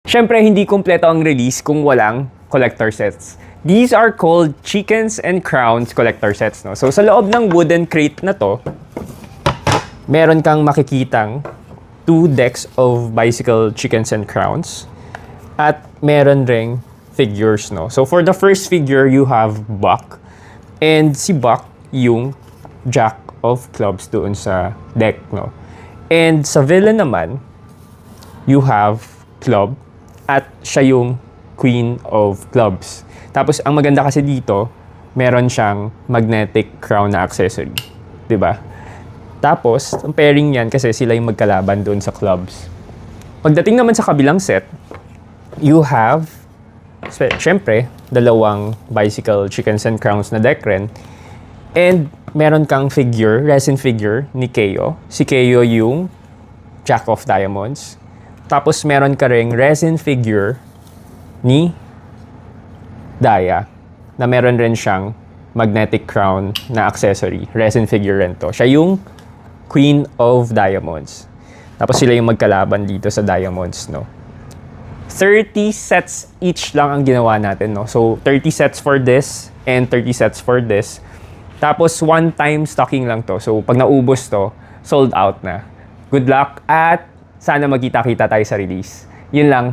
Syempre, hindi kumpleto ang release kung walang collector sets. These are called Chickens and Crowns collector sets. No? So, sa loob ng wooden crate na to, meron kang makikitang 2 decks of bicycle chickens and crowns. At meron ring figures. No? So, for the first figure, you have Buck. And si Buck, yung Jack of Clubs doon sa deck. No? And sa villain naman, you have Club. At siya yung Queen of Clubs. Tapos, ang maganda kasi dito, meron siyang magnetic crown na accessory. 'Di ba? Tapos, ang pairing yan kasi sila yung magkalaban doon sa clubs. Pagdating naman sa kabilang set, you have, syempre, dalawang bicycle chickens and crowns na deck rin. And meron kang figure, resin figure ni Keo. Si Keo yung Jack of Diamonds. Tapos meron ka ring resin figure ni Daya na meron rin siyang magnetic crown na accessory. Resin figure rin to. Siya yung Queen of Diamonds. Tapos sila yung magkalaban dito sa Diamonds, no? 30 sets each lang ang ginawa natin, no? So, 30 sets for this and 30 sets for this. Tapos, one-time stocking lang to. So, pag naubos to, sold out na. Good luck at sana magkita-kita tayo sa release. Yun lang.